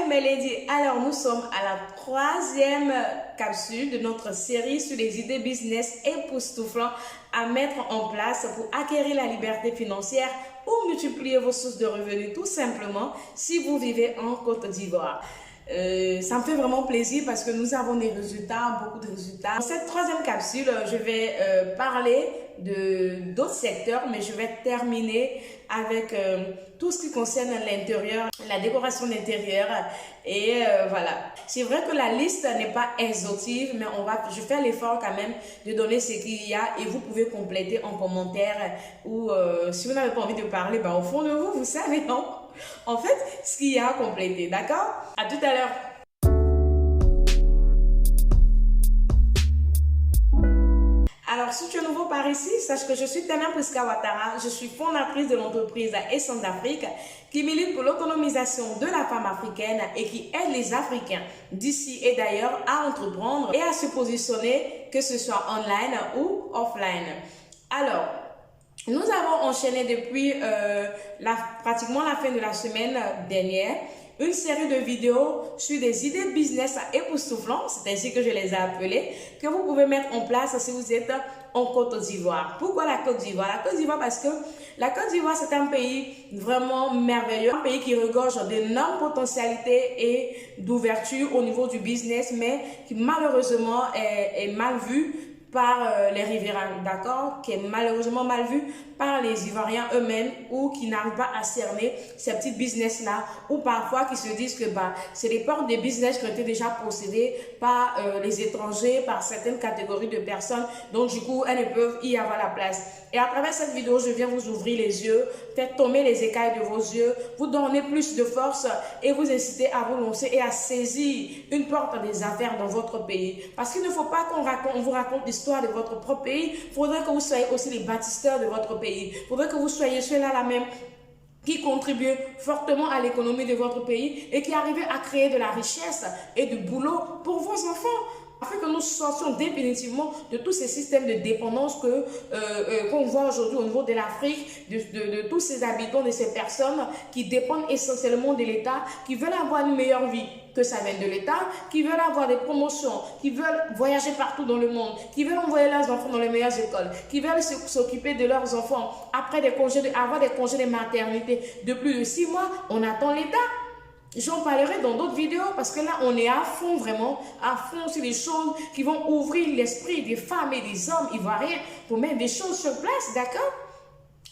mes ladies, alors nous sommes à la troisième capsule de notre série sur les idées business époustouflantes à mettre en place pour acquérir la liberté financière ou multiplier vos sources de revenus tout simplement si vous vivez en Côte d'Ivoire. Ça me fait vraiment plaisir parce que nous avons des résultats, beaucoup de résultats. Dans cette troisième capsule, je vais parler d'autres secteurs, mais je vais terminer avec tout ce qui concerne l'intérieur, la décoration d'intérieur et voilà. C'est vrai que la liste n'est pas exhaustive, mais je fais l'effort quand même de donner ce qu'il y a et vous pouvez compléter en commentaire ou si vous n'avez pas envie de parler, au fond de vous, vous savez, non? En fait, ce qu'il y a à compléter, d'accord? À tout à l'heure. Alors, si tu es nouveau par ici, sache que je suis Tana Priska Ouattara, je suis fondatrice de l'entreprise Essence d'Afrique qui milite pour l'autonomisation de la femme africaine et qui aide les Africains d'ici et d'ailleurs à entreprendre et à se positionner, que ce soit online ou offline. Alors, nous avons enchaîné depuis pratiquement la fin de la semaine dernière une série de vidéos sur des idées business époustouflantes, c'est ainsi que je les ai appelées, que vous pouvez mettre en place si vous êtes en Côte d'Ivoire. Pourquoi la Côte d'Ivoire? La Côte d'Ivoire parce que la Côte d'Ivoire c'est un pays vraiment merveilleux, un pays qui regorge d'énormes potentialités et d'ouverture au niveau du business, mais qui malheureusement est mal vu par les riverains, d'accord, qui est malheureusement mal vu par les Ivoiriens eux-mêmes ou qui n'arrivent pas à cerner ces petits business-là ou parfois qui se disent que c'est des portes de business qui ont été déjà possédées par les étrangers, par certaines catégories de personnes, donc du coup, elles ne peuvent y avoir la place. Et à travers cette vidéo, je viens vous ouvrir les yeux, faire tomber les écailles de vos yeux, vous donner plus de force et vous inciter à vous lancer et à saisir une porte des affaires dans votre pays. Parce qu'il ne faut pas qu'on vous raconte l'histoire de votre propre pays, il faudrait que vous soyez aussi les bâtisseurs de votre pays. Il faudrait que vous soyez ceux-là même qui contribuent fortement à l'économie de votre pays et qui arrivent à créer de la richesse et du boulot pour vos enfants, afin que nous sortions définitivement de tous ces systèmes de dépendance qu'on voit aujourd'hui au niveau de l'Afrique, de tous ces habitants, de ces personnes qui dépendent essentiellement de l'État, qui veulent avoir une meilleure vie que ça vienne de l'État, qui veulent avoir des promotions, qui veulent voyager partout dans le monde, qui veulent envoyer leurs enfants dans les meilleures écoles, qui veulent s'occuper de leurs enfants après avoir des congés de maternité de plus de 6 mois. On attend l'État. J'en parlerai dans d'autres vidéos parce que là, on est à fond, vraiment, à fond sur les choses qui vont ouvrir l'esprit des femmes et des hommes ivoiriens pour mettre des choses sur place, d'accord?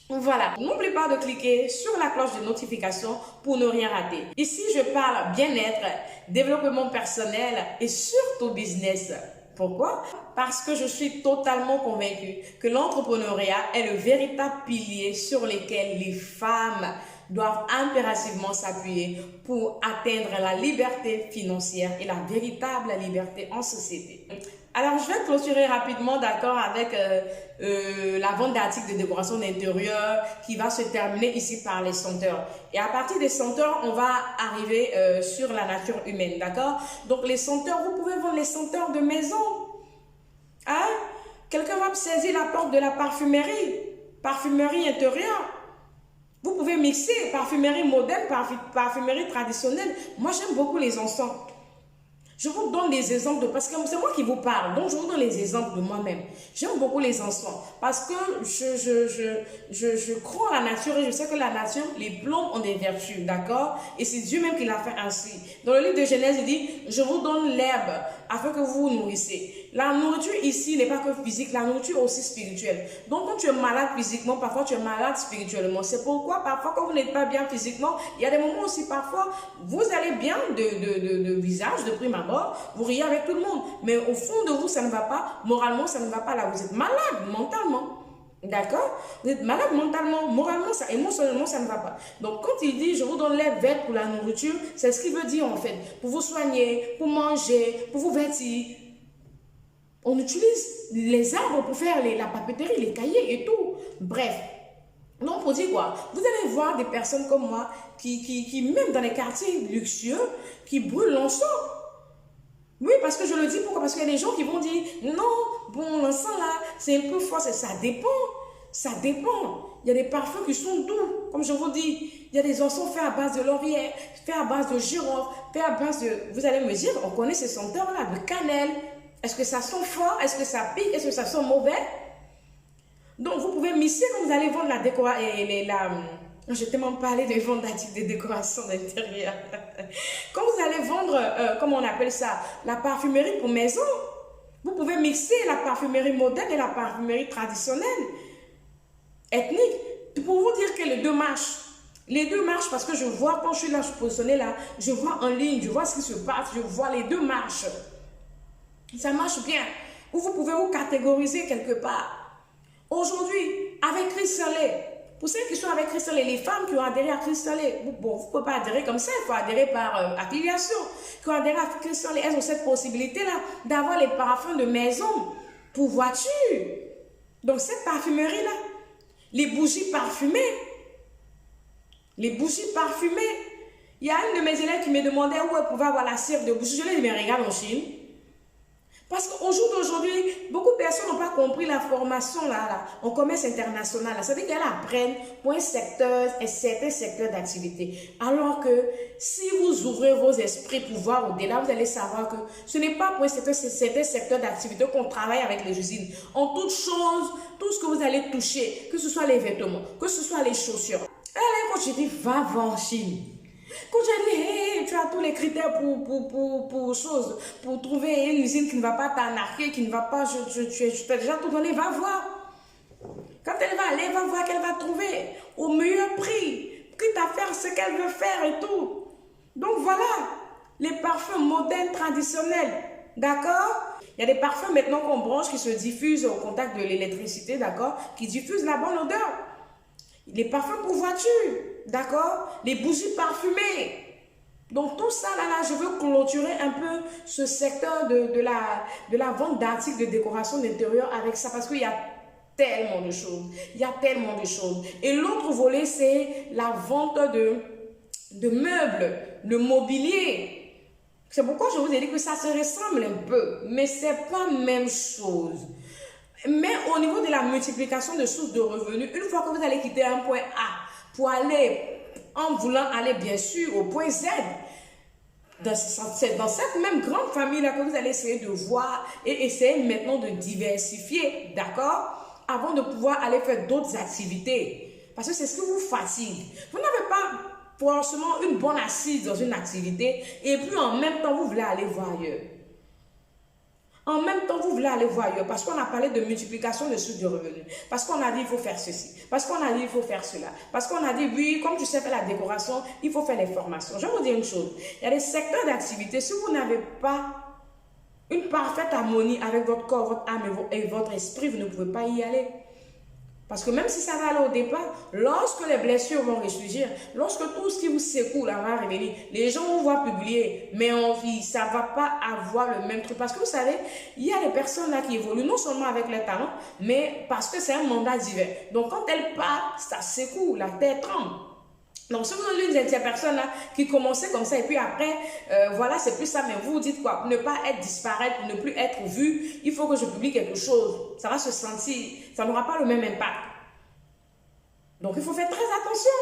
Voilà, n'oublie pas de cliquer sur la cloche de notification pour ne rien rater. Ici, je parle bien-être, développement personnel et surtout business. Pourquoi? Parce que je suis totalement convaincue que l'entrepreneuriat est le véritable pilier sur lequel les femmes doivent impérativement s'appuyer pour atteindre la liberté financière et la véritable liberté en société. Alors, je vais clôturer rapidement, d'accord, avec la vente d'articles de décoration d'intérieur qui va se terminer ici par les senteurs. Et à partir des senteurs, on va arriver sur la nature humaine, d'accord? Donc, les senteurs, vous pouvez vendre les senteurs de maison. Hein? Quelqu'un va saisir la porte de la parfumerie intérieure. Vous pouvez mixer parfumerie moderne, parfumerie traditionnelle. Moi, j'aime beaucoup les encens. Je vous donne des exemples parce que c'est moi qui vous parle. Donc, je vous donne les exemples de moi-même. J'aime beaucoup les encens parce que je crois en la nature et je sais que la nature, les plantes ont des vertus, d'accord? Et c'est Dieu même qui l'a fait ainsi. Dans le livre de Genèse, il dit, je vous donne l'herbe afin que vous vous nourrissez. La nourriture ici n'est pas que physique, la nourriture est aussi spirituelle. Donc, quand tu es malade physiquement, parfois tu es malade spirituellement. C'est pourquoi parfois quand vous n'êtes pas bien physiquement, il y a des moments aussi parfois, vous allez bien de visage, de prime abord, vous riez avec tout le monde. Mais au fond de vous, ça ne va pas. Moralement, ça ne va pas là. Vous êtes malade mentalement. D'accord? Vous êtes malade mentalement, moralement, émotionnellement, ça ne va pas. Donc, quand il dit, je vous donne l'herbe verte pour la nourriture, c'est ce qu'il veut dire en fait. Pour vous soigner, pour manger, pour vous vêtir. On utilise les arbres pour faire la papeterie, les cahiers et tout. Bref. Donc, pour dire quoi? Vous allez voir des personnes comme moi qui même dans les quartiers luxueux, qui brûlent l'encens. Oui, parce que je le dis pourquoi? Parce qu'il y a des gens qui vont dire, non, bon, l'encens là, c'est un peu fort, ça dépend. Ça dépend. Il y a des parfums qui sont doux, comme je vous dis. Il y a des encens faits à base de laurier, faits à base de girofle, faits à base de... Vous allez me dire, on connaît ces senteurs-là, de cannelle. Est-ce que ça sent fort? Est-ce que ça pique? Est-ce que ça sent mauvais? Donc, vous pouvez mixer quand vous allez vendre la décoration. Je t'ai même parlé de vendre d'articles de décoration d'intérieur. Quand vous allez vendre, comment on appelle ça, la parfumerie pour maison, vous pouvez mixer la parfumerie moderne et la parfumerie traditionnelle, ethnique. Pour vous dire que les deux marchent. Les deux marchent parce que je vois, quand je suis là, je suis positionnée là, je vois en ligne, je vois ce qui se passe, je vois les deux marchent. Ça marche bien. Ou vous pouvez vous catégoriser quelque part. Aujourd'hui, avec Christian Lay, pour ceux qui sont avec Christian Lay, les femmes qui ont adhéré à Christian Lay, bon, vous ne pouvez pas adhérer comme ça, il faut adhérer par affiliation. Qui ont adhéré à Christian Lay, elles ont cette possibilité-là d'avoir les parfums de maison pour voiture. Donc cette parfumerie-là, les bougies parfumées, il y a une de mes élèves qui me demandait où elle pouvait avoir la cire de bougie. Je lui ai dit, mais regarde en Chine. Parce qu'au jour d'aujourd'hui, beaucoup de personnes n'ont pas compris la formation en commerce international. Ça veut dire qu'elles apprennent pour un certain secteur d'activité. Alors que si vous ouvrez vos esprits pour voir au-delà, vous allez savoir que ce n'est pas pour un certain secteur d'activité qu'on travaille avec les usines. En toute chose, tout ce que vous allez toucher, que ce soit les vêtements, que ce soit les chaussures. Et quand je dis, va voir en Chine. Quand j'ai dit, hey, tu as tous les critères pour trouver une usine qui ne va pas t'anarquer, qui ne va pas, je t'ai déjà tout donné, va voir. Quand elle va aller, elle va voir qu'elle va trouver au meilleur prix, quitte à faire ce qu'elle veut faire et tout. Donc voilà, les parfums modernes, traditionnels, d'accord? Il y a des parfums maintenant qu'on branche qui se diffusent au contact de l'électricité, d'accord? Qui diffusent la bonne odeur. Les parfums pour voiture, d'accord? Les bougies parfumées. Donc tout ça, là, je veux clôturer un peu ce secteur de la vente d'articles de décoration d'intérieur avec ça parce qu'il y a tellement de choses. Il y a tellement de choses. Et l'autre volet, c'est la vente de meubles, le mobilier. C'est pourquoi je vous ai dit que ça se ressemble un peu, mais ce n'est pas la même chose. Mais au niveau de la multiplication de sources de revenus, une fois que vous allez quitter un point A pour aller, en voulant aller bien sûr au point Z, dans cette même grande famille-là que vous allez essayer de voir et essayer maintenant de diversifier, d'accord, avant de pouvoir aller faire d'autres activités. Parce que c'est ce qui vous fatigue. Vous n'avez pas forcément une bonne assise dans une activité et puis en même temps, vous voulez aller voir ailleurs. En même temps, vous voulez aller voir ailleurs parce qu'on a parlé de multiplication de sources de revenus. Parce qu'on a dit il faut faire ceci. Parce qu'on a dit il faut faire cela. Parce qu'on a dit oui, comme tu sais faire la décoration, il faut faire les formations. Je vais vous dire une chose. Il y a des secteurs d'activité. Si vous n'avez pas une parfaite harmonie avec votre corps, votre âme et votre esprit, vous ne pouvez pas y aller. Parce que même si ça va aller au départ, lorsque les blessures vont ressurgir, lorsque tout ce qui vous secoue là va revenir, les gens vont voir publier, mais ça ne va pas avoir le même truc. Parce que vous savez, il y a des personnes là qui évoluent non seulement avec les talents, mais parce que c'est un mandat divin. Donc quand elles partent, ça secoue, la terre tremble. Donc, si vous avez l'une des personnes là qui commençait comme ça et puis après, voilà, c'est plus ça, mais vous dites quoi? Pour ne pas être disparaître, pour ne plus être vu, il faut que je publie quelque chose. Ça va se sentir, ça n'aura pas le même impact. Donc, il faut faire très attention.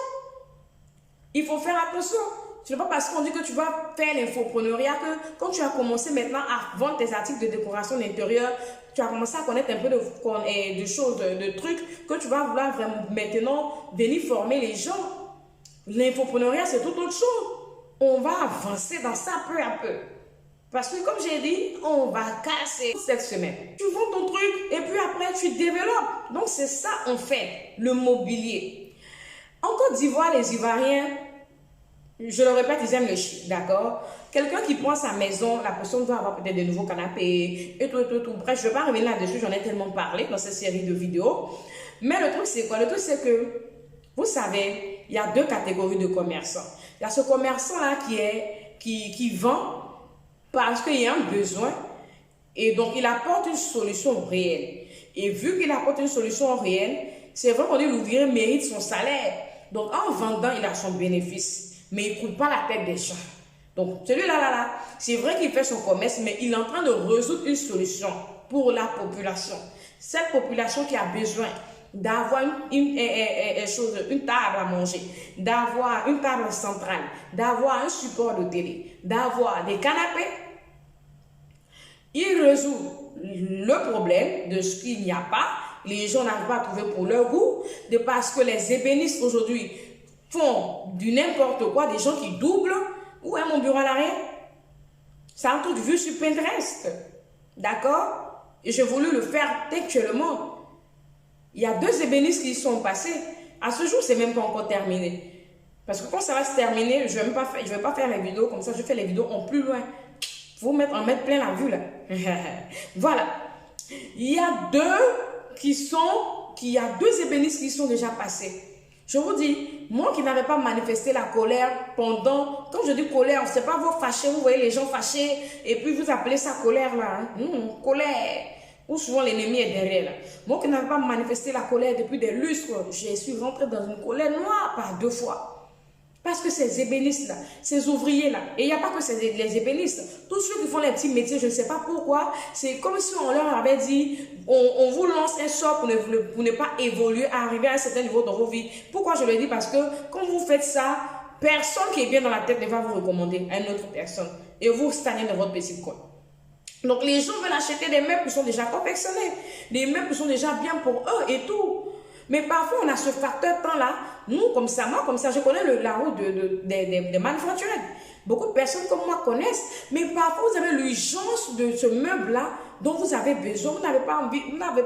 Il faut faire attention. Ce n'est pas parce qu'on dit que tu vas faire l'infopreneuriat que quand tu as commencé maintenant à vendre tes articles de décoration d'intérieur, tu as commencé à connaître un peu de choses, de trucs que tu vas vouloir vraiment maintenant venir former les gens. L'infopreneuriat, c'est tout autre chose. On va avancer dans ça peu à peu. Parce que comme j'ai dit, on va casser cette semaine. Tu vends ton truc et puis après, tu développes. Donc, c'est ça, en fait, le mobilier. En Côte d'Ivoire, les Ivoiriens, je le répète, ils aiment le chic, d'accord? Quelqu'un qui prend sa maison, la personne doit avoir peut-être de nouveaux canapés et tout. Bref, je ne vais pas revenir là-dessus, j'en ai tellement parlé dans cette série de vidéos. Mais le truc, c'est quoi? Le truc, c'est que, vous savez, il y a deux catégories de commerçants. Il y a ce commerçant-là qui vend parce qu'il y a un besoin et donc il apporte une solution réelle. Et vu qu'il apporte une solution réelle, c'est vrai qu'on dit l'ouvrier mérite son salaire. Donc en vendant, il a son bénéfice, mais il ne coule pas la tête des gens. Donc celui-là, c'est vrai qu'il fait son commerce, mais il est en train de résoudre une solution pour la population. Cette population qui a besoin d'avoir une table à manger, d'avoir une table centrale, d'avoir un support de télé, d'avoir des canapés, il résout le problème de ce qu'il n'y a pas. Les gens n'arrivent pas à trouver pour leur goût, de parce que les ébénistes aujourd'hui font du n'importe quoi, des gens qui doublent. Où est mon bureau à l'arrière? C'est un truc vu sur Pinterest. D'accord? Et j'ai voulu le faire textuellement. Il y a 2 ébénistes qui sont passés. À ce jour, c'est même pas encore terminé. Parce que quand ça va se terminer, je vais pas faire les vidéos comme ça. Je fais les vidéos en plus loin. Faut en mettre plein la vue là. Voilà. Il y a 2 ébénistes qui sont déjà passés. Je vous dis, moi qui n'avais pas manifesté la colère pendant, quand je dis colère, c'est pas vous fâcher, vous voyez les gens fâchés et puis vous appelez ça colère là. Colère. Ou souvent l'ennemi est derrière là. Moi qui n'avais pas manifesté la colère depuis des lustres, je suis rentrée dans une colère noire par 2 fois. Parce que ces ébénistes-là, ces ouvriers-là, et il n'y a pas que les ébénistes, tous ceux qui font les petits métiers, je ne sais pas pourquoi, c'est comme si on leur avait dit, on vous lance un sort pour ne pas évoluer, arriver à un certain niveau dans vos vies. Pourquoi je le dis? Parce que quand vous faites ça, personne qui est bien dans la tête ne va vous recommander à une autre personne. Et vous stagnez dans votre petit coin. Donc les gens veulent acheter des meubles qui sont déjà confectionnés, des meubles qui sont déjà bien pour eux et tout. Mais parfois, on a ce facteur temps-là. Nous, comme ça, moi, comme ça, je connais la route des manufacturiers. Beaucoup de personnes comme moi connaissent. Mais parfois, vous avez l'urgence de ce meuble-là dont vous avez besoin. Vous n'avez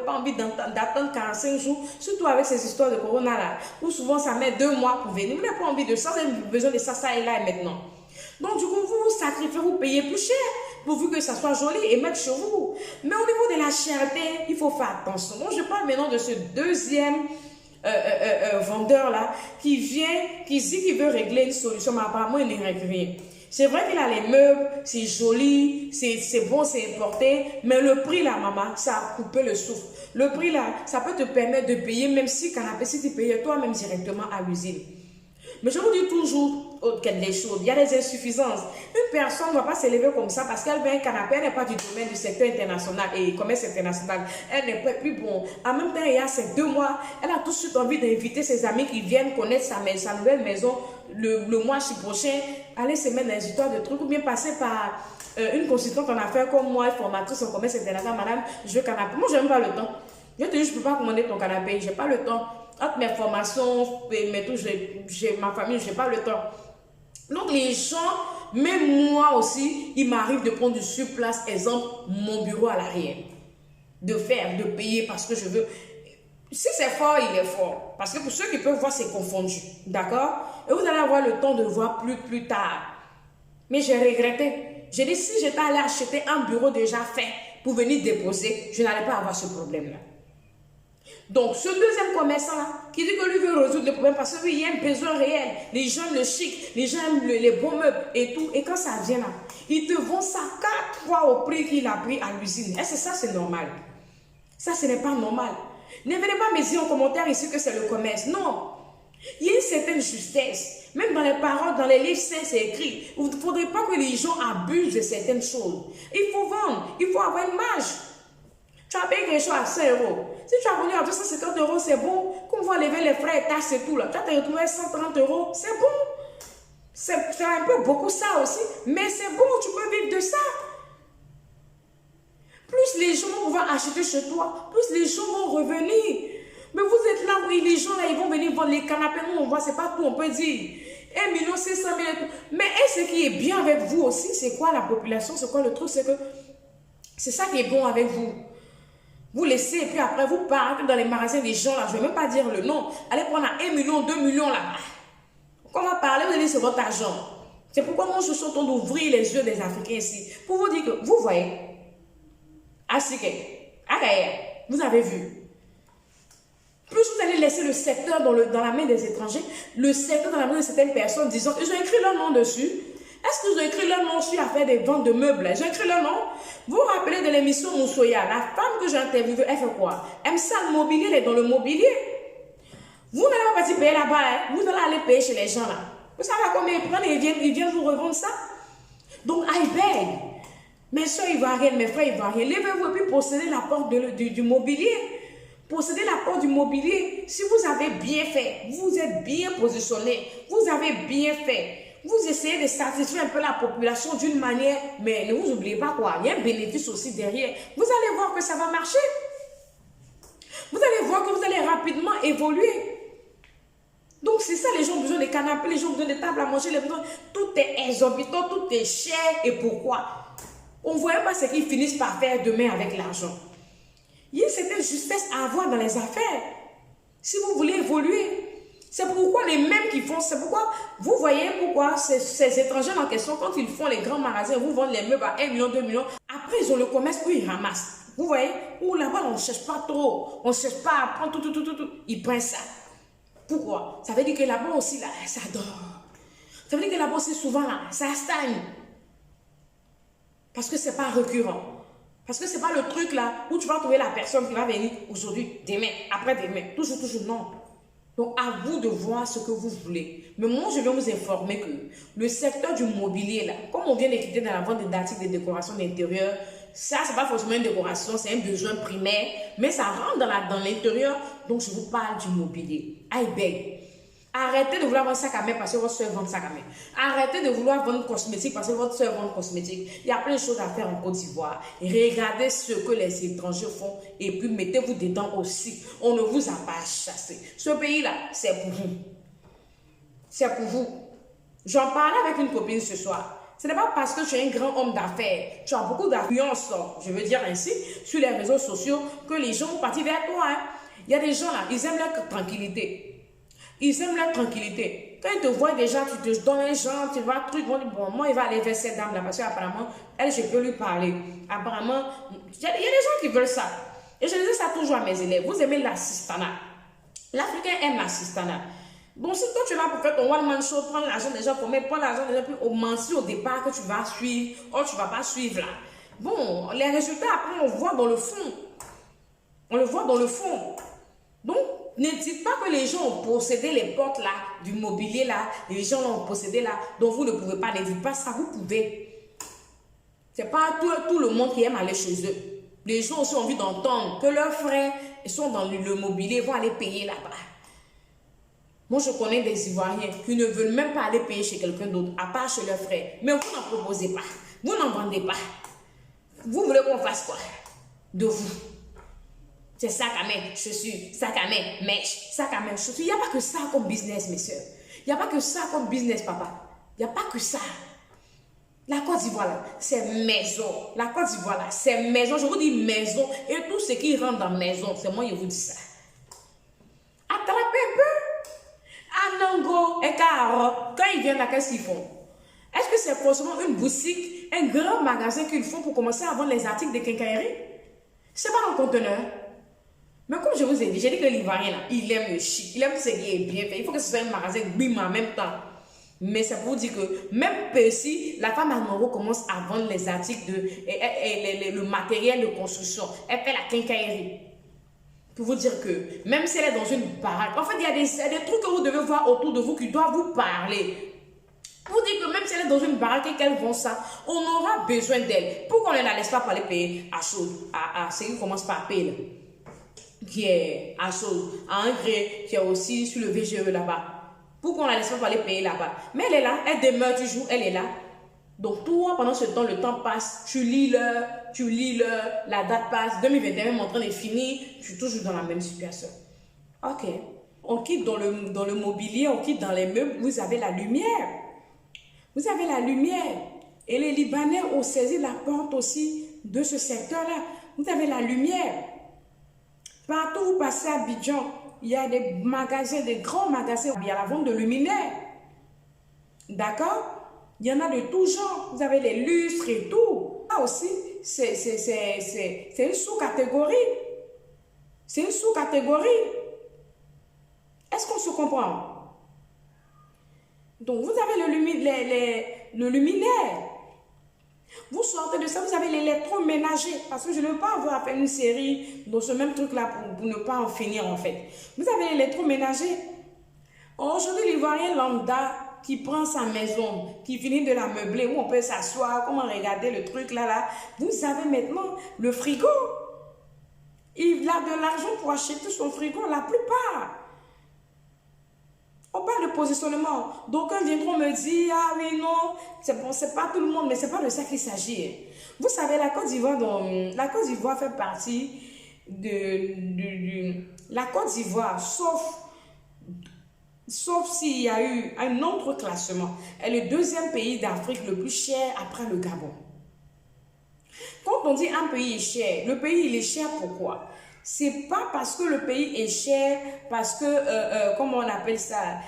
pas envie d'attendre 45 jours. Surtout avec ces histoires de corona-là. Où souvent, ça met 2 mois pour venir. Vous n'avez pas envie de ça. Vous avez besoin de ça, ça et là et maintenant. Donc, du coup, vous sacrifiez, vous payez plus cher. Pourvu que ça soit joli et mettre chez vous. Mais au niveau de la cherté, il faut faire attention. Moi, je parle maintenant de ce deuxième vendeur là qui vient, qui dit qu'il veut régler une solution, mais apparemment il ne règle rien. C'est vrai qu'il a les meubles, c'est joli, c'est bon, c'est importé, mais le prix là, maman, ça a coupé le souffle. Le prix là, ça peut te permettre de payer, même si canapé, si tu payais toi-même directement à l'usine. Mais je vous dis toujours des choses, il y a des insuffisances. Une personne ne va pas s'élever comme ça parce qu'elle veut un canapé, elle n'est pas du domaine du secteur international et commerce international. Elle n'est pas plus bon. En même temps, il y a ces 2 mois, elle a tout de suite envie d'inviter ses amis qui viennent connaître sa nouvelle maison le mois prochain, aller se mettre dans les histoires de trucs ou bien passer par une consultante en affaires comme moi, formatrice en commerce international. Madame, je veux canapé. Moi, je n'ai même pas le temps. Je te dis, je ne peux pas commander ton canapé, je n'ai pas le temps. Entre mes formations, ma famille, je n'ai pas le temps. Donc les gens, même moi aussi, il m'arrive de prendre du surplace, exemple, mon bureau à l'arrière. De payer parce que je veux. Si c'est fort, il est fort. Parce que pour ceux qui peuvent voir, c'est confondu. D'accord? Et vous allez avoir le temps de voir plus tard. Mais j'ai regretté. J'ai dit, si j'étais allé acheter un bureau déjà fait pour venir déposer, je n'allais pas avoir ce problème-là. Donc, ce deuxième commerçant-là, qui dit que lui veut résoudre le problème parce qu'il y a un besoin réel. Les gens aiment le chic, les gens aiment les bons meubles et tout. Et quand ça vient là, ils te vendent ça 4 fois au prix qu'il a pris à l'usine. Est-ce que ça, c'est normal? Ça, ce n'est pas normal. Ne venez pas me dire en commentaire ici que c'est le commerce. Non. Il y a une certaine justesse. Même dans les paroles, dans les livres saints, c'est écrit. Il ne faudrait pas que les gens abusent de certaines choses. Il faut vendre. Il faut avoir une marge. Tu as payé quelque chose à 100 euros. Si tu as vendu à 250 euros, c'est bon. Comme on va lever les frais et taxes et tout, là, tu as retrouvé 130 euros, c'est bon. C'est un peu beaucoup ça aussi, mais c'est bon, tu peux vivre de ça. Plus les gens vont pouvoir acheter chez toi, plus les gens vont revenir. Mais vous êtes là, oui, les gens là, ils vont venir vendre les canapés. Nous, on voit, c'est pas tout, on peut dire. 1 600 000 et tout. Mais ce qui est bien avec vous aussi, c'est quoi la population, c'est quoi le truc, c'est que c'est ça qui est bon avec vous. Vous laissez et puis après vous partez dans les magasins des gens là, je ne vais même pas dire le nom. Allez prendre 1 million, 2 millions là. Quand on va parler, vous allez dire c'est votre argent. C'est pourquoi moi je suis en train d'ouvrir les yeux des Africains ici. Pour vous dire que vous voyez, Asike, Akaya, vous avez vu. Plus vous allez laisser le secteur dans la main des étrangers, le secteur dans la main de certaines personnes disant, ils ont écrit leur nom dessus. Est-ce qu'ils ont écrit leur nom sur à faire des ventes de meubles? Ils ont écrit leur nom. Vous vous rappelez de l'émission Moussoya, la femme que j'ai interviewée, elle fait quoi? Elle me sert le mobilier, elle est dans le mobilier. Vous n'allez pas partir payer là-bas, hein? Vous allez aller payer chez les gens là. Vous savez combien ils prennent et ils viennent vous revendre ça? Donc, I beg. Mes soeurs ivoiriennes, mes frères ivoiriens, levez-vous et puis possédez la porte du mobilier. Posséder l'apport du mobilier, si vous avez bien fait, vous êtes bien positionné, vous avez bien fait, vous essayez de satisfaire un peu la population d'une manière, mais ne vous oubliez pas quoi, il y a un bénéfice aussi derrière. Vous allez voir que ça va marcher. Vous allez voir que vous allez rapidement évoluer. Donc c'est ça, les gens ont besoin de canapés, les gens ont besoin de tables à manger, tout est exorbitant, tout est cher. Et pourquoi? On ne voit pas ce qu'ils finissent par faire demain avec l'argent. Il y a une certaine justesse à avoir dans les affaires. Si vous voulez évoluer, c'est pourquoi les mêmes qui font, c'est pourquoi vous voyez pourquoi ces étrangers en question, quand ils font les grands magasins, vous vendent les meubles à 1 million, 2 millions, après ils ont le commerce où ils ramassent. Vous voyez, où là-bas on ne cherche pas trop, on ne cherche pas à prendre tout, ils prennent ça. Pourquoi? Ça veut dire que là-bas aussi, là, ça dort. Ça veut dire que là-bas aussi, souvent, là, ça stagne. Parce que ce n'est pas récurrent. Parce que ce n'est pas le truc là où tu vas trouver la personne qui va venir aujourd'hui, demain, après-demain. Toujours, non. Donc, à vous de voir ce que vous voulez. Mais moi, je vais vous informer que le secteur du mobilier, là, comme on vient d'écouter dans la vente d'articles de décoration d'intérieur, ça, ce n'est pas forcément une décoration, c'est un besoin primaire, mais ça rentre dans l'intérieur. Donc, je vous parle du mobilier. I beg. Arrêtez de vouloir vendre sac à main parce que votre soeur vend sac à main. Arrêtez de vouloir vendre cosmétiques parce que votre soeur vend cosmétiques. Il y a plein de choses à faire en Côte d'Ivoire. Regardez ce que les étrangers font et puis mettez-vous dedans aussi. On ne vous a pas chassé. Ce pays-là, c'est pour vous. C'est pour vous. J'en parlais avec une copine ce soir. Ce n'est pas parce que tu es un grand homme d'affaires, tu as beaucoup d'influence, je veux dire ainsi, sur les réseaux sociaux, que les gens vont partir vers toi. Hein. Il y a des gens là, ils aiment leur tranquillité. Ils aiment leur tranquillité. Quand ils te voient déjà, tu te donnes un genre, tu vois, truc, bon, moi, il va aller vers cette dame là, parce qu'apparemment, elle, je peux lui parler. Apparemment, il y a des gens qui veulent ça. Et je disais ça toujours à mes élèves. Vous aimez l'assistanat. L'Africain aime l'assistanat. Donc, si toi, tu es là pour faire ton one-man show, prendre l'argent des gens, prendre l'argent des gens, puis au mentir au départ que tu vas suivre, ou tu ne vas pas suivre là. Bon, les résultats, après, on voit dans le fond. On le voit dans le fond. Donc, ne dites pas que les gens ont possédé les portes là, du mobilier là, les gens l'ont possédé là, donc vous ne pouvez pas. Ne dites pas ça, vous pouvez. Ce n'est pas tout le monde qui aime aller chez eux. Les gens aussi ont envie d'entendre que leurs frères sont dans le mobilier, vont aller payer là-bas. Moi, je connais des Ivoiriens qui ne veulent même pas aller payer chez quelqu'un d'autre, à part chez leurs frères. Mais vous n'en proposez pas. Vous n'en vendez pas. Vous voulez qu'on fasse quoi de vous? C'est sac à main, chaussures, sac à main, mèche, sac à main, chaussures. Il n'y a pas que ça comme business, mes soeurs. Il n'y a pas que ça comme business, papa. Il n'y a pas que ça. La Côte d'Ivoire, c'est maison. La Côte d'Ivoire, c'est maison. Je vous dis maison. Et tout ce qui rentre dans maison, c'est moi qui vous dis ça. Attrapez un peu. Anango et Caro, quand ils viennent là, qu'est-ce qu'ils font? Est-ce que c'est forcément une boutique, un grand magasin qu'ils font pour commencer à vendre les articles de quincaillerie? C'est pas un conteneur. Mais comme je vous ai dit, j'ai dit que l'Ivoirien, il aime le chic, il aime ce qui est bien fait. Il faut que ce soit un magasin bim en même temps. Mais c'est pour vous dire que même si la femme à Moro commence à vendre les articles, le matériel de construction, elle fait la quincaillerie. Pour vous dire que même si elle est dans une baraque, en fait, il y a des trucs que vous devez voir autour de vous qui doivent vous parler. Pour dire que même si elle est dans une baraque et qu'elle vend ça, on aura besoin d'elle. Pourquoi on ne la laisse pas pour aller payer à chose, à ce qui commence par payer là, qui est à chose, à un gré, qui est aussi sur le VGE là-bas. Pourquoi on ne la laisse pas pour aller payer là-bas? Mais elle est là, elle demeure toujours, elle est là. Donc toi, pendant ce temps, le temps passe, tu lis l'heure, la date passe, 2021 est en train de finir, tu es toujours dans la même situation. Ok. On quitte dans le mobilier, on quitte dans les meubles, vous avez la lumière. Vous avez la lumière. Et les Libanais ont saisi la porte aussi de ce secteur-là. Vous avez la lumière. Partout où vous passez à Abidjan, il y a des magasins, des grands magasins, il y a la vente de luminaires. D'accord? Il y en a de tout genre. Vous avez les lustres et tout. Là aussi, c'est une sous-catégorie. C'est une sous-catégorie. Est-ce qu'on se comprend? Donc, vous avez le luminaire. Vous sortez de ça, vous avez l'électroménager. Parce que je ne veux pas avoir à faire une série dans ce même truc-là pour ne pas en finir en fait. Vous avez l'électroménager. Aujourd'hui, l'Ivoirien lambda qui prend sa maison, qui finit de la meubler, où on peut s'asseoir, comment regarder le truc là. Vous avez maintenant le frigo. Il a de l'argent pour acheter son frigo, la plupart. On parle de positionnement. D'aucuns viendront me dire, ah oui, non, c'est bon, c'est pas tout le monde, mais c'est pas de ça qu'il s'agit. Vous savez, la Côte d'Ivoire fait partie la Côte d'Ivoire, sauf s'il y a eu un autre classement, est le deuxième pays d'Afrique le plus cher après le Gabon. Quand on dit un pays est cher, le pays il est cher pourquoi? C'est pas parce que le pays est cher, parce que, comment on appelle ça,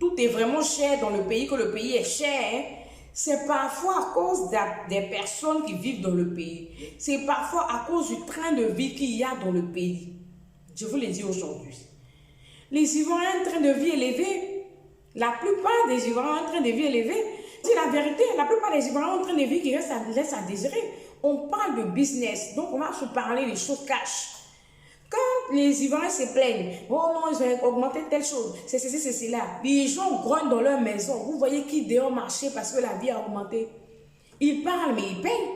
tout est vraiment cher dans le pays que le pays est cher. C'est parfois à cause des personnes qui vivent dans le pays. C'est parfois à cause du train de vie qu'il y a dans le pays. Je vous le dis aujourd'hui. Les Ivoiriens ont un train de vie élevé. La plupart des Ivoiriens ont un train de vie élevé. C'est la vérité. La plupart des Ivoiriens ont un train de vie qui laisse à désirer. On parle de business. Donc, on va se parler des choses cash. Quand les Ivoiriens se plaignent, oh non, ils ont augmenté telle chose, c'est ceci, c'est cela. Les gens grognent dans leur maison. Vous voyez qui dehors marcher parce que la vie a augmenté. Ils parlent, mais ils payent.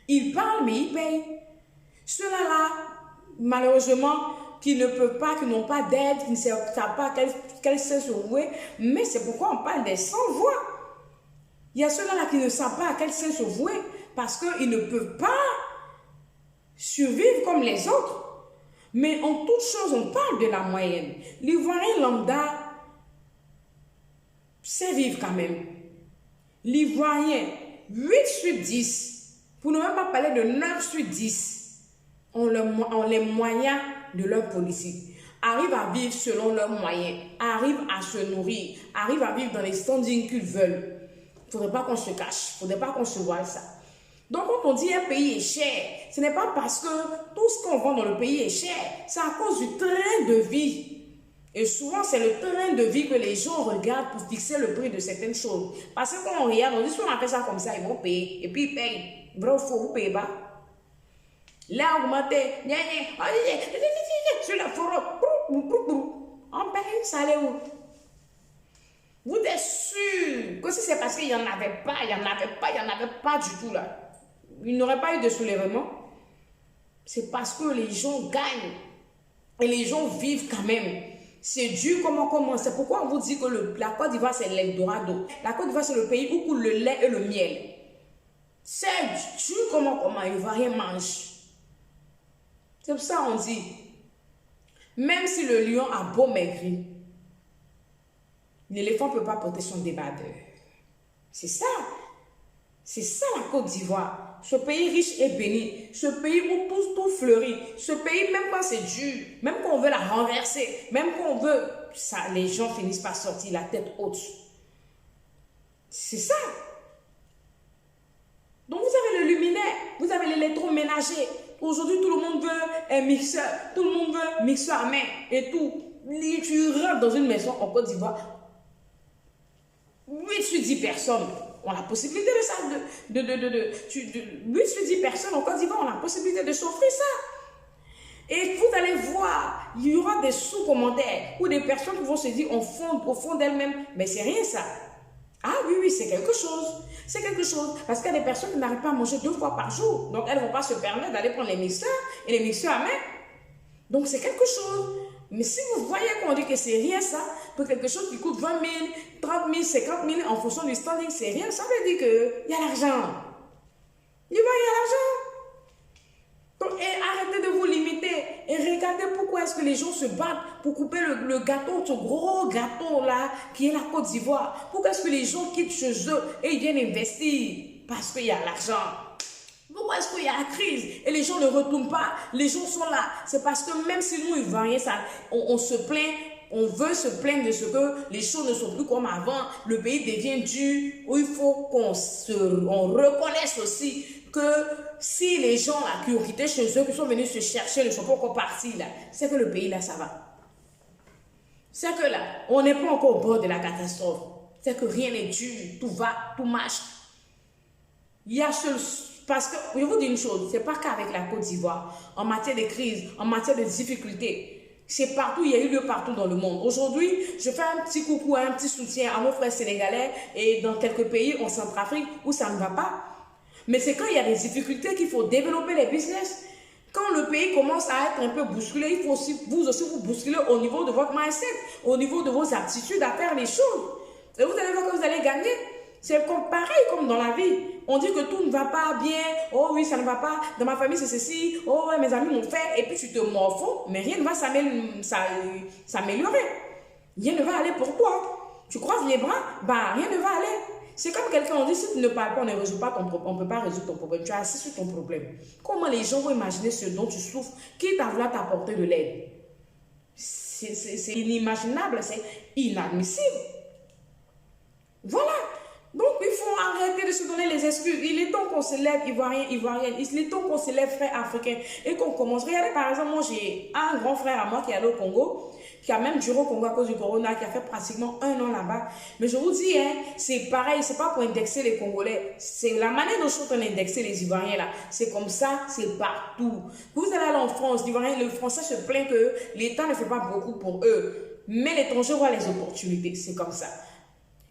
Ils parlent, mais ils payent. Ceux-là, malheureusement, qui ne peuvent pas, qui n'ont pas d'aide, qui ne savent pas quel sens se vouer, mais c'est pourquoi on parle des sans-voix. Il y a ceux-là qui ne savent pas à quel sens se vouer parce qu'ils ne peuvent pas survivre comme les autres. Mais en toute chose, on parle de la moyenne. L'Ivoirien lambda sait vivre quand même. L'Ivoirien, 8 sur 10, pour ne même pas parler de 9 sur 10, ont les moyens de leur politique. Arrivent à vivre selon leurs moyens, arrivent à se nourrir, arrivent à vivre dans les standings qu'ils veulent. Il ne faudrait pas qu'on se cache, il ne faudrait pas qu'on se voile ça. Donc, quand on dit un pays est cher, ce n'est pas parce que tout ce qu'on vend dans le pays est cher, c'est à cause du train de vie. Et souvent, c'est le train de vie que les gens regardent pour fixer le prix de certaines choses. Parce que quand on regarde, on dit si on a fait ça comme ça, ils vont payer. Et puis, ils payent. Vrai ou faux, vous ne payez pas. Là, augmenté, sur la forêt, on paye, ça allait où? Vous êtes sûr que si c'est parce qu'il n'y en avait pas, il n'y en avait pas du tout là. Il n'aurait pas eu de soulèvement. C'est parce que les gens gagnent et les gens vivent quand même. C'est dur comment. C'est pourquoi on vous dit que la Côte d'Ivoire c'est l'Eldorado. La Côte d'Ivoire c'est le pays où coule le lait et le miel. C'est dur comment les Ivoiriens mangent. C'est pour ça qu'on dit, même si le lion a beau maigrir, l'éléphant ne peut pas porter son débardeur. C'est ça. C'est ça la Côte d'Ivoire. Ce pays riche et béni. Ce pays où tout fleurit. Ce pays, même quand c'est dur, même quand on veut la renverser, même quand on veut, ça, les gens finissent par sortir la tête haute. C'est ça. Donc vous avez le luminaire, vous avez l'électroménager. Aujourd'hui, tout le monde veut un mixeur. Tout le monde veut mixeur à main et tout. Tu rentres dans une maison en Côte d'Ivoire, 8 sur 10 personnes ont la possibilité de ça. 8 sur 10 personnes en Côte d'Ivoire ont la possibilité de s'offrir ça. Et vous allez voir, il y aura des sous-commentaires ou des personnes qui vont se dire au fond d'elles-mêmes, mais c'est rien ça. Ah oui, c'est quelque chose. C'est quelque chose. Parce qu'il y a des personnes qui n'arrivent pas à manger 2 fois par jour. Donc, elles ne vont pas se permettre d'aller prendre les mixeurs et les mixeurs à main. Donc, c'est quelque chose. Mais si vous voyez qu'on dit que c'est rien ça, pour quelque chose qui coûte 20 000, 30 000, 50 000 en fonction du standing, c'est rien, ça veut dire qu'il y a l'argent. Il y a l'argent. Donc, et arrêtez de vous limiter et regardez pourquoi est-ce que les gens se battent pour couper le gâteau, ce gros gâteau là qui est la Côte d'Ivoire. Pourquoi est-ce que les gens quittent chez eux et ils viennent investir? Parce qu'il y a l'argent. Pourquoi est-ce qu'il y a la crise et les gens ne retournent pas? Les gens sont là. C'est parce que même si nous, Ivoiriens, on se plaint, on veut se plaindre de ce que les choses ne sont plus comme avant, le pays devient dur, où il faut qu'on reconnaisse aussi que si les gens là, qui ont quitté chez eux, qui sont venus se chercher, ne sont pas encore partis là, c'est que le pays là, ça va. C'est que là, on n'est pas encore au bord de la catastrophe. C'est que rien n'est dur, tout va, tout marche. Il y a parce que, je vous dis une chose, c'est pas qu'avec la Côte d'Ivoire, en matière de crise, en matière de difficultés, c'est partout, il y a eu lieu partout dans le monde. Aujourd'hui, je fais un petit coucou, un petit soutien à nos frères sénégalais et dans quelques pays en Centrafrique où ça ne va pas. Mais c'est quand il y a des difficultés qu'il faut développer les business. quand le pays commence à être un peu bousculé, il faut aussi vous bousculer au niveau de votre mindset, au niveau de vos aptitudes à faire les choses. Et vous allez voir que vous allez gagner. C'est comme pareil comme dans la vie. On dit que tout ne va pas bien. Oh oui, ça ne va pas. Dans ma famille, c'est ceci. Oh ouais, mes amis m'ont fait. Et puis tu te morfonds, mais rien ne va s'améliorer. Rien ne va aller pour toi. Tu croises les bras, bah rien ne va aller. C'est comme quelqu'un, on dit, si tu ne parles pas, on ne résout pas ton problème. On ne peut pas résoudre ton problème. Tu es assis sur ton problème. Comment les gens vont imaginer ce dont tu souffres, quitte à vouloir t'apporter de l'aide? C'est inimaginable, c'est inadmissible. Voilà. Donc, il faut arrêter de se donner les excuses. Il est temps qu'on se lève, Ivoirien. Il est temps qu'on se lève, frère africain. Et qu'on commence. Regardez, par exemple, moi, j'ai un grand frère à moi qui est allé au Congo, qui a même duré au Congo à cause du corona, qui a fait pratiquement 1 an là-bas. Mais je vous dis, hein, c'est pareil, c'est pas pour indexer les Congolais. C'est la manière dont on indexer les Ivoiriens là. C'est comme ça, c'est partout. Vous allez aller en France, le Français se plaint que l'État ne fait pas beaucoup pour eux. Mais l'étranger voit les opportunités. C'est comme ça.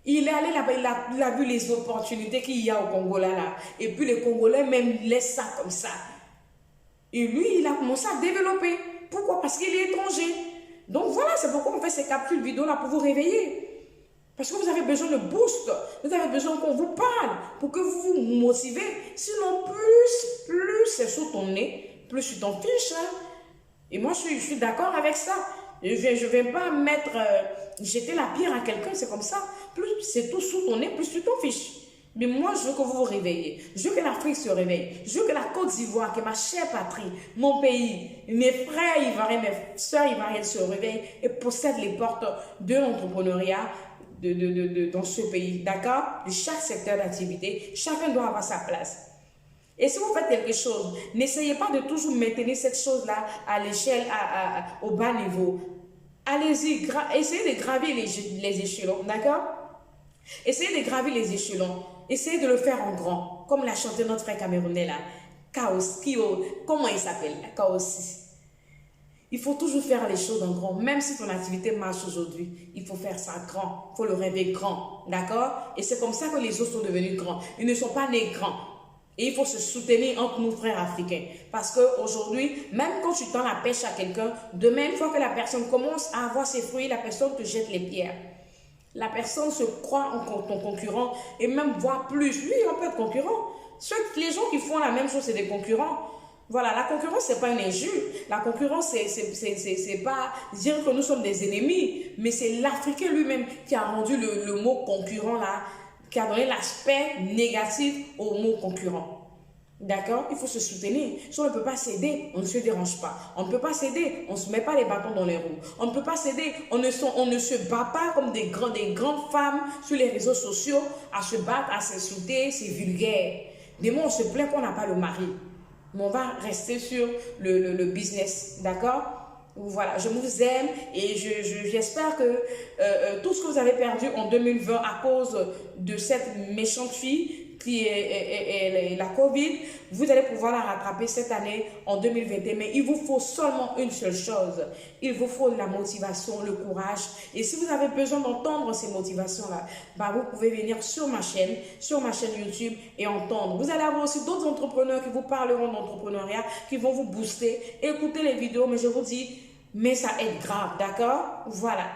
Il est allé là-bas, il a vu les opportunités qu'il y a au Congo là. Et puis les Congolais même laissent ça comme ça. Et lui, il a commencé à développer. Pourquoi? Parce qu'il est étranger. Donc voilà, c'est pourquoi on fait ces capsules vidéo là pour vous réveiller. Parce que vous avez besoin de boost. Vous avez besoin qu'on vous parle pour que vous vous motivez. Sinon, plus c'est sous ton nez, plus tu t'en fiches. Hein. Et moi, je suis d'accord avec ça. Je ne vais pas jeter la pierre à quelqu'un, c'est comme ça. Plus c'est tout sous ton nez, plus tu t'en fiches. Mais moi, je veux que vous vous réveillez. Je veux que l'Afrique se réveille. Je veux que la Côte d'Ivoire, que ma chère patrie, mon pays, mes frères ivoiriens, mes soeurs ivoiriennes se réveillent et possèdent les portes de l'entrepreneuriat dans ce pays. D'accord? De chaque secteur d'activité, chacun doit avoir sa place. Et si vous faites quelque chose, n'essayez pas de toujours maintenir cette chose-là à l'échelle, au bas niveau. Allez-y, essayez de gravir les échelons, d'accord? Essayez de gravir les échelons. Essayez de le faire en grand, comme l'a chanté notre frère camerounais là. Comment il s'appelle? Kaossi. Il faut toujours faire les choses en grand, même si ton activité marche aujourd'hui. Il faut faire ça grand, il faut le rêver grand, d'accord? Et c'est comme ça que les autres sont devenus grands. Ils ne sont pas nés grands. Et il faut se soutenir entre nous, frères africains. Parce qu'aujourd'hui, même quand tu tends la pêche à quelqu'un, demain, une fois que la personne commence à avoir ses fruits, la personne te jette les pierres. La personne se croit en ton concurrent et même voit plus. Lui, on peut être concurrent. Les gens qui font la même chose, c'est des concurrents. Voilà, la concurrence, c'est pas une injure. La concurrence, c'est pas dire que nous sommes des ennemis, mais c'est l'Africain lui-même qui a rendu le mot concurrent là, qui a donné l'aspect négatif au mot concurrent. D'accord? Il faut se soutenir. Si on ne peut pas céder, on ne se dérange pas. On ne peut pas céder, on ne se met pas les bâtons dans les roues. On ne peut pas céder, on ne se bat pas comme des grandes femmes sur les réseaux sociaux à se battre, à s'insulter, c'est vulgaire. Des mots, on se plaint qu'on n'a pas le mari. Mais on va rester sur le business. D'accord? Voilà, je vous aime et j'espère que tout ce que vous avez perdu en 2020 à cause de cette méchante fille qui est la Covid, vous allez pouvoir la rattraper cette année en 2021. Mais il vous faut seulement une seule chose. Il vous faut la motivation, le courage. Et si vous avez besoin d'entendre ces motivations-là, bah vous pouvez venir sur ma chaîne YouTube et entendre. Vous allez avoir aussi d'autres entrepreneurs qui vous parleront d'entrepreneuriat, qui vont vous booster. Écoutez les vidéos, mais je vous dis, mais ça aide grave, d'accord? Voilà.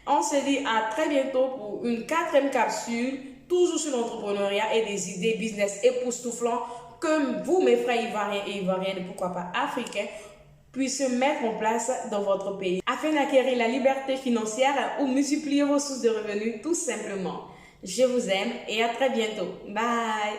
On se dit à très bientôt pour une 4e capsule, toujours sur l'entrepreneuriat et des idées business époustouflantes que vous, mes frères ivoiriens et ivoiriennes, pourquoi pas africains, puissiez mettre en place dans votre pays afin d'acquérir la liberté financière ou multiplier vos sources de revenus tout simplement. Je vous aime et à très bientôt. Bye!